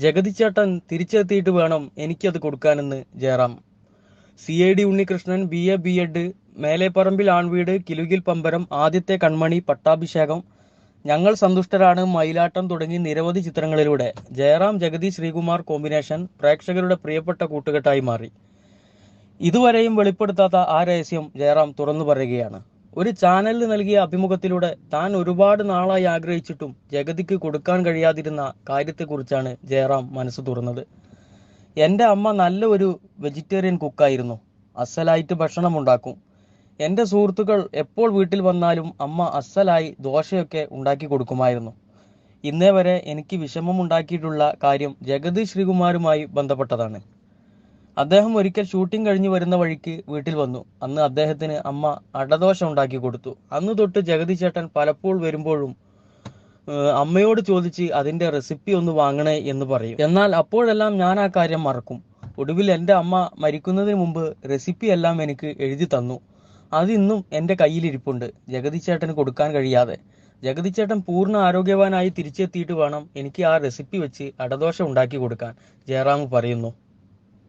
ജഗതിച്ചേട്ടൻ തിരിച്ചെത്തിയിട്ട് വേണം എനിക്കത് കൊടുക്കാനെന്ന് Jayaram. CID Unnikrishnan, BA B.Ed, Meleparambil Aanveedu, Kilukil പമ്പരം, ആദ്യത്തെ കൺമണി, പട്ടാഭിഷേകം, ഞങ്ങൾ സന്തുഷ്ടരാണ്, മയിലാട്ടം തുടങ്ങി നിരവധി ചിത്രങ്ങളിലൂടെ ജയറാം ജഗതി ശ്രീകുമാർ കോമ്പിനേഷൻ പ്രേക്ഷകരുടെ പ്രിയപ്പെട്ട കൂട്ടുകെട്ടായി മാറി. ഇതുവരെയും വെളിപ്പെടുത്താത്ത ആ രഹസ്യം ജയറാം തുറന്നു പറയുകയാണ്. ഒരു ചാനലിന് നൽകിയ അഭിമുഖത്തിലൂടെ താൻ ഒരുപാട് നാളായി ആഗ്രഹിച്ചിട്ടും ജഗതിക്ക് കൊടുക്കാൻ കഴിയാതിരുന്ന കാര്യത്തെക്കുറിച്ചാണ് ജയറാം മനസ്സ് തുറന്നത്. എൻ്റെ അമ്മ നല്ല ഒരു വെജിറ്റേറിയൻ കുക്കായിരുന്നു. അസലായിട്ട് ഭക്ഷണം ഉണ്ടാക്കും. എൻ്റെ സുഹൃത്തുക്കൾ എപ്പോൾ വീട്ടിൽ വന്നാലും അമ്മ അസലായി ദോശയൊക്കെ ഉണ്ടാക്കി കൊടുക്കുമായിരുന്നു. ഇന്നേ വരെ എനിക്ക് വിഷമമുണ്ടാക്കിയിട്ടുള്ള കാര്യം ജഗതി ശ്രീകുമാരുമായി ബന്ധപ്പെട്ടതാണ്. അദ്ദേഹം ഒരിക്കൽ ഷൂട്ടിംഗ് കഴിഞ്ഞ് വരുന്ന വഴിക്ക് വീട്ടിൽ വന്നു. അന്ന് അദ്ദേഹത്തിന് അമ്മ അടദോശ ഉണ്ടാക്കി കൊടുത്തു. അന്ന് തൊട്ട് ജഗതി ചേട്ടൻ പലപ്പോൾ വരുമ്പോഴും അമ്മയോട് ചോദിച്ച് അതിൻ്റെ റെസിപ്പി ഒന്ന് വാങ്ങണേ എന്ന് പറയും. എന്നാൽ അപ്പോഴെല്ലാം ഞാൻ ആ കാര്യം മറക്കും. ഒടുവിൽ എൻ്റെ അമ്മ മരിക്കുന്നതിന് മുമ്പ് റെസിപ്പി എല്ലാം എനിക്ക് എഴുതി തന്നു. അതിന്നും എൻ്റെ കയ്യിലിരിപ്പുണ്ട്, ജഗതി ചേട്ടന് കൊടുക്കാൻ കഴിയാതെ. ജഗതി ചേട്ടൻ പൂർണ്ണ ആരോഗ്യവാനായി തിരിച്ചെത്തിയിട്ട് വേണം എനിക്ക് ആ റെസിപ്പി വെച്ച് അടദോശ ഉണ്ടാക്കി കൊടുക്കാൻ, ജയറാം പറയുന്നു.